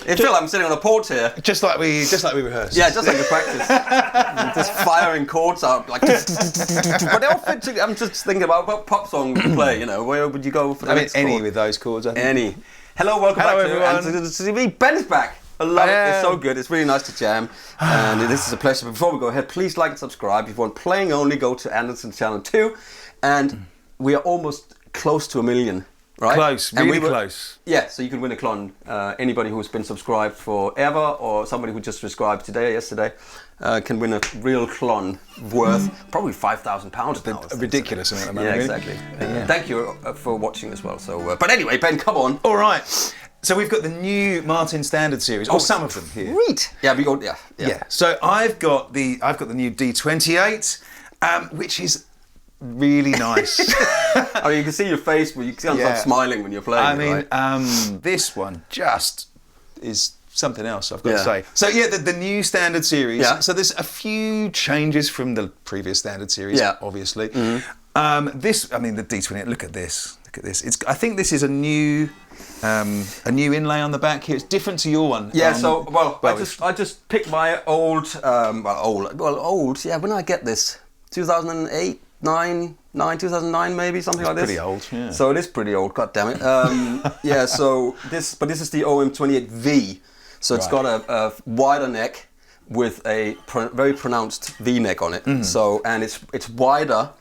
I feel like I'm sitting on a porch here. Just like we rehearsed. Yeah, just like the practice. Just firing chords out, like. But they all fit together. I'm just thinking about what pop song would you play. You know, where would you go for the next any chord? with those chords. I think. Any. Hello, welcome back everyone. to TV. Ben is back. I love it. It's so good. It's really nice to jam, and this is a pleasure. But before we go ahead, please like and subscribe. If you want playing only, go to Andertons channel 2, and we are almost close to 1 million. Right? Close, really close. Yeah, so you can win a clon. Anybody who's been subscribed forever, or somebody who just subscribed today or yesterday, can win a real clon worth probably £5,000 now. A ridiculous amount of money. Yeah, really. exactly. Thank you for watching as well. So, but anyway, Ben, come on. All right. So we've got the new Martin Standard series, or some of them here. Sweet. Yeah, we got Yeah. So I've got the new D28, which is really nice. I mean, you can see your face, but you can't stop smiling when you're playing. I mean, this one just is something else, I've got to say. So yeah, the new Standard series. Yeah. So there's a few changes from the previous Standard series, obviously. Mm-hmm. The D28. Look at this. Look at this. I think this is a new inlay on the back here. It's different to your one. Yeah. I just picked my old. Yeah. When I get this, 2008. 2009 maybe, something like this. Pretty old, yeah. So it is pretty old, god damn it. Yeah, so this is the OM28V. So it's got a wider neck with a very pronounced V neck on it. Mm-hmm. So, and it's wider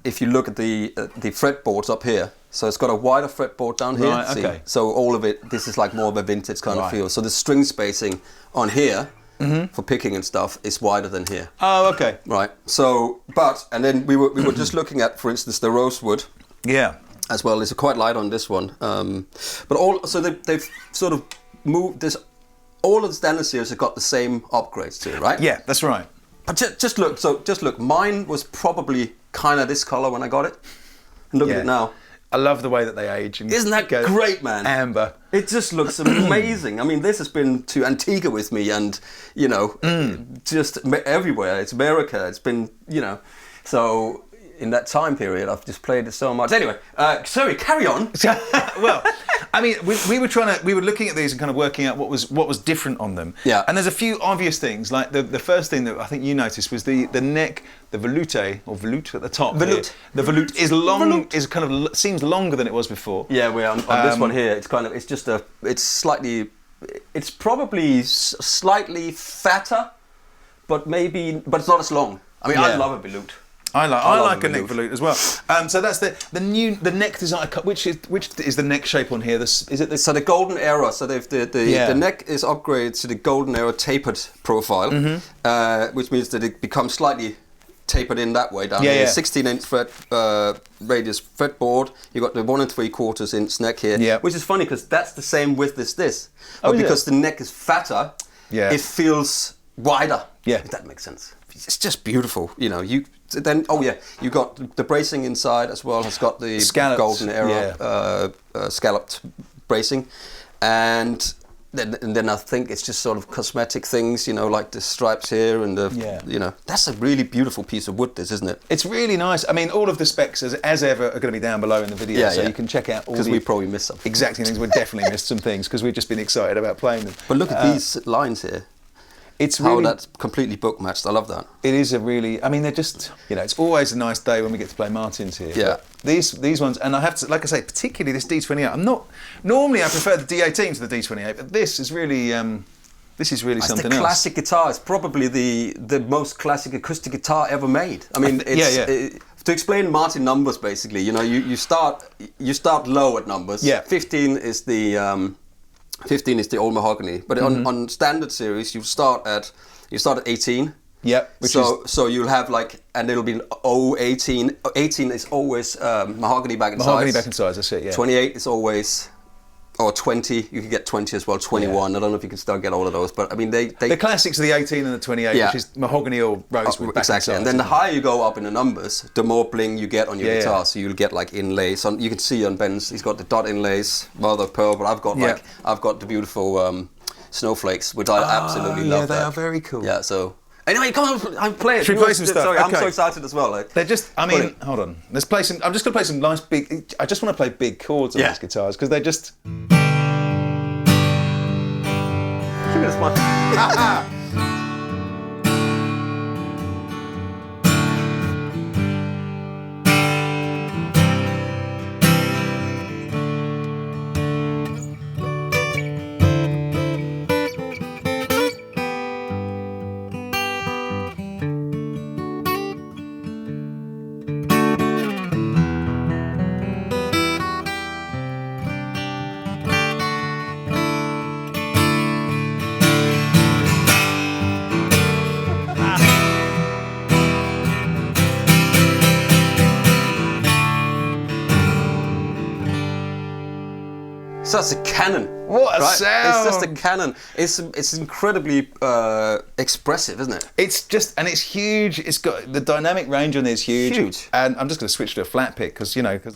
if you look at the fretboards up here. So it's got a wider fretboard down here. Right, okay. So all of it, this is like more of a vintage kind of feel. So the string spacing on here, for picking and stuff, is wider than here. Oh, okay. Right. So, and then we were just looking at, for instance, the rosewood. Yeah. As well. It's quite light on this one. They've sort of moved this. All of the Standard series have got the same upgrades to it, right? Yeah, that's right. But just look. Mine was probably kind of this color when I got it. And look at it now. I love the way that they age. Isn't that great, man? Amber. It just looks amazing. I mean, this has been to Antigua with me and, just everywhere. It's America. It's been, so in that time period, I've just played it so much. Anyway, sorry, carry on. Well, I mean, we were looking at these and kind of working out what was different on them. Yeah. And there's a few obvious things. Like the first thing that I think you noticed was the neck, the volute or volute at the top. Volute. The volute is long. Volute. Is kind of seems longer than it was before. Yeah, we're on this one here. It's probably slightly fatter, but it's not as long. I mean, I love a volute. I like a neck volute as well. So that's the neck design. Which is the neck shape on here? So the golden era. So the neck is upgraded to the golden era tapered profile, which means that it becomes slightly tapered in that way down here. 16-inch fret radius fretboard. You got the 1 3/4 inch neck here, which is funny because that's the same width as this, but because the neck is fatter, it feels wider. Yeah, if that makes sense. It's just beautiful, you got the bracing inside as well. It's got the golden era scalloped bracing, and then I think it's just sort of cosmetic things, like the stripes here and that's a really beautiful piece of wood, this, isn't it? It's really nice. I mean, all of the specs as ever are going to be down below in the video, so you can check out all because we probably missed some things. We definitely missed some things because we've just been excited about playing them. But look at these lines here. It's really, how that's completely book matched. I love that. It is they're just, it's always a nice day when we get to play Martins here. Yeah. But these ones, and I have to, like I say, particularly this D28. Normally I prefer the D18 to the D28, but this is really something else. It's the classic guitar. It's probably the most classic acoustic guitar ever made. I mean, to explain Martin numbers, basically, you start low at numbers. Yeah. 15 is the old mahogany, but on Standard series you start at 18. Yep. So you'll have and it'll be 18. 18 is always mahogany back in size. Mahogany back in size. That's it. Yeah. 28 is always, or 20. You can get 20 as well. 21. I don't know if you can still get all of those, but I mean the classics are the 18 and the 28, which is mahogany or rosewood. Exactly. And then the higher you go up in the numbers, the more bling you get on your guitar. So you'll get inlays. You can see on Ben's, he's got the dot inlays, mother of pearl, but I've got the beautiful snowflakes, which I absolutely love. Yeah, they are very cool. Yeah. So Anyway, come on, I'm playing. Should we play some stuff? Sorry, okay. I'm so excited as well. Like, they're just, I mean, hold on. Let's play some, I'm just going to play some nice big, I just want to play big chords on these guitars because they're just... Give me this one. So that's a cannon. What a sound! It's just a cannon. It's incredibly expressive, isn't it? It's just, and it's huge. It's got, the dynamic range on it is huge. Huge. And I'm just going to switch to a flat pick because, you know, because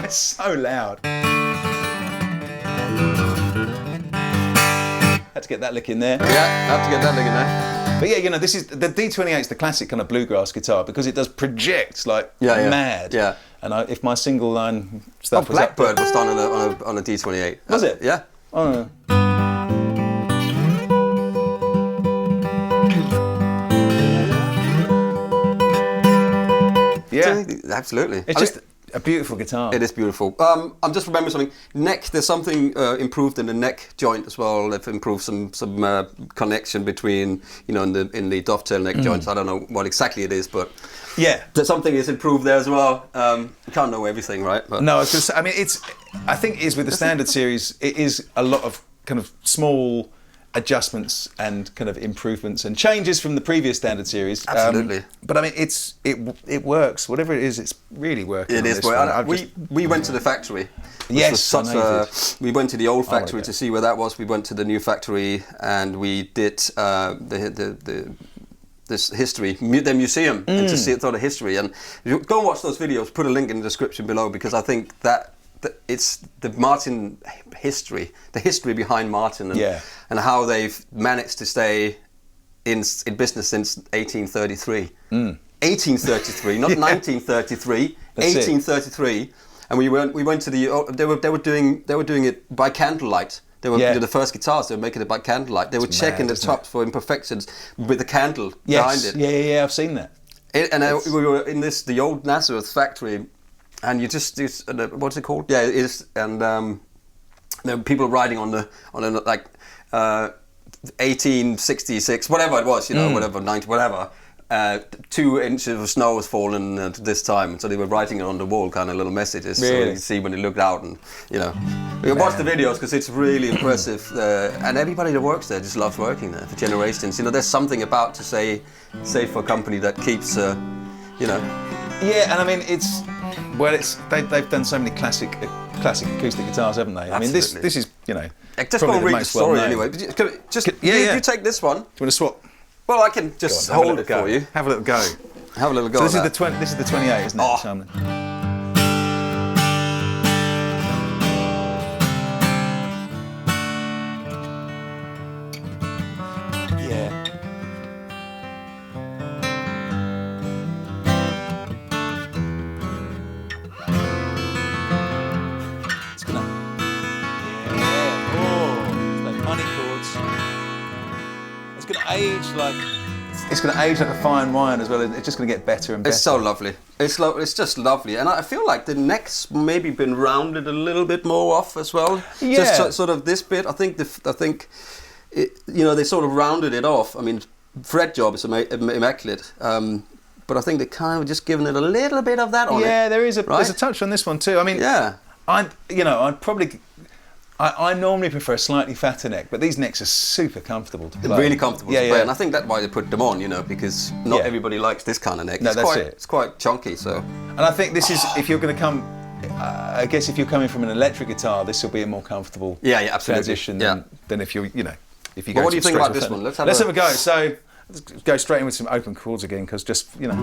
it's so loud. Had to get that lick in there. Yeah, I have to get that lick in there. But yeah, you know, this is the D28 is the classic kind of bluegrass guitar because it does project like mad. Yeah. And if my single line stuff was Blackbird was done on a D28. Was it? Yeah. Oh. Yeah. Absolutely. It's just a beautiful guitar. It is beautiful. I'm just remembering something. Neck. There's something improved in the neck joint as well. They've improved some connection between, you know, in the dovetail neck joints. I don't know what exactly it is, but yeah, there's something is improved there as well. You can't know everything, right? But no, I was just, I mean, I think it is with the standard series. It is a lot of kind of small adjustments and kind of improvements and changes from the previous standard series. Absolutely. But I mean, it works. Whatever it is, it's really working. It is. We went to the factory. Yes, we went to the old factory to see where that was. We went to the new factory and we did this history, the museum, and to see sort of history. And you go and watch those videos. Put a link in the description below because I think that it's the Martin history, the history behind Martin, and how they've managed to stay in business since 1833. 1833, not 1933. 1833, and we went to the. They were doing it by candlelight. They were the first guitars. They were making it by candlelight. They were checking the tops for imperfections with a candle behind it. Yeah, I've seen that. We were in the old Nazareth factory. And you just what's it called? Yeah, it is. And there were people riding on a 1866, whatever it was, you know, whatever 90, whatever. 2 inches of snow was falling at this time, and so they were writing it on the wall, kind of little messages. Really? So you see when they looked out, and you know, we watch the videos because it's really impressive. And everybody that works there just loves working there for generations. You know, there's something about to say for a company that keeps, you know. Yeah, and I mean they've done so many classic acoustic guitars, haven't they? I mean, this is, you know, just go and read the story anyway. You take this one. Do you want to swap? Well, I can just hold it for you. Have a little go. Have a little go. So this is the 28, isn't it, Chapman? Yeah. It's going to age like a fine wine as well. It's just going to get better and better. It's so lovely. It's just lovely, and I feel like the neck's maybe been rounded a little bit more off as well. Yeah. Just sort of this bit. I think you know, they sort of rounded it off. I mean, fret job is immaculate, but I think they kind of just given it a little bit of that on it. Yeah, there's a touch on this one too. I mean, I normally prefer a slightly fatter neck, but these necks are super comfortable to play. Really comfortable to play, and I think that's why they put them on, you know, because not everybody likes this kind of neck. No, It's quite chunky, so. And I think this is, if you're going to come, I guess if you're coming from an electric guitar, this will be a more comfortable transition than if you're, you know, if you go. What do you think about this one? Let's have a go. So let's go straight in with some open chords again, because just, you know.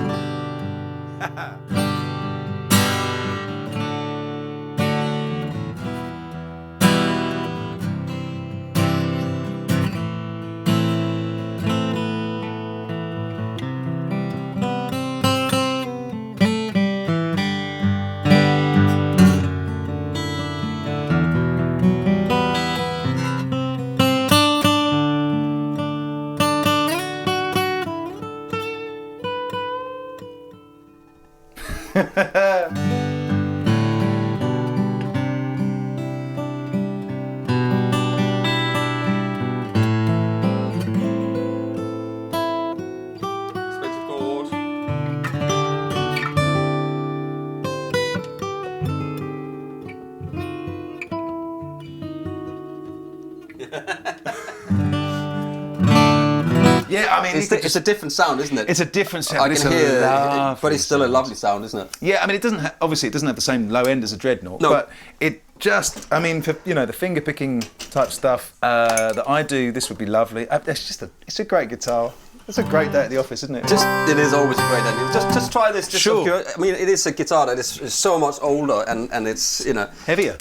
Yeah, I mean, it's a different sound, isn't it? It's a different sound. I can hear, but it's still a lovely sound, isn't it? Yeah, I mean, it doesn't obviously it doesn't have the same low end as a Dreadnought, but it just, I mean, for the finger picking type stuff that I do, this would be lovely. It's a great guitar. It's a great day at the office, isn't it? It is always a great day. Just try this. Sure. I mean, it is a guitar that is so much older and it's heavier.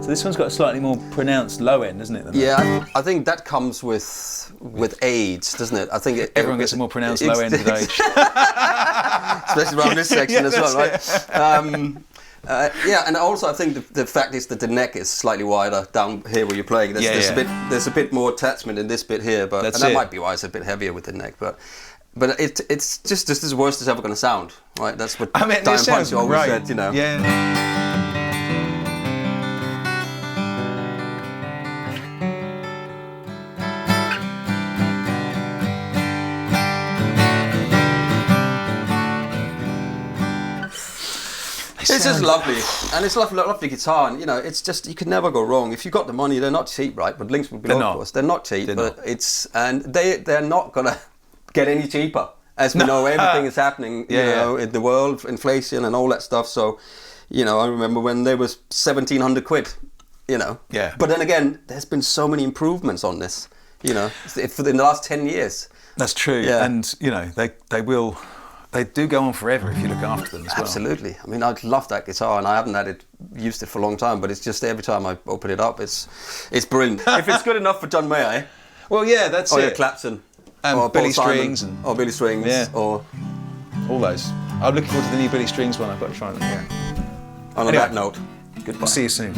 This one's got a slightly more pronounced low end, doesn't it? Yeah, I think that comes with age, doesn't it? I think everyone gets a more pronounced low end with age, especially around this section as well, right? Yeah, and also I think the fact is that the neck is slightly wider down here where you're playing. There's a bit more attachment in this bit here, but that might be why it's a bit heavier with the neck, but it's just as worst as ever going to sound, right? That's what Diane Punch always said, Yeah. It's just lovely, and it's lovely guitar, and it's just, you can never go wrong if you got the money. They're not cheap, right? But links would be low, of course. They're not cheap, they're not gonna get any cheaper. As we know, everything is happening, in the world, inflation and all that stuff. So, I remember when they was 1,700 quid. Yeah. But then again, there's been so many improvements on this. In the last 10 years. That's true, yeah. And they do go on forever if you look after them as well. Absolutely. I mean, I love that guitar, and I haven't used it for a long time, but it's just every time I open it up, it's brilliant. If it's good enough for John Mayer, well, yeah, that's it. Or Clapton, or Billy Strings, or Billy Strings, or all those. I'm looking forward to the new Billy Strings one. I've got to try them. Yeah. On that note, goodbye. See you soon.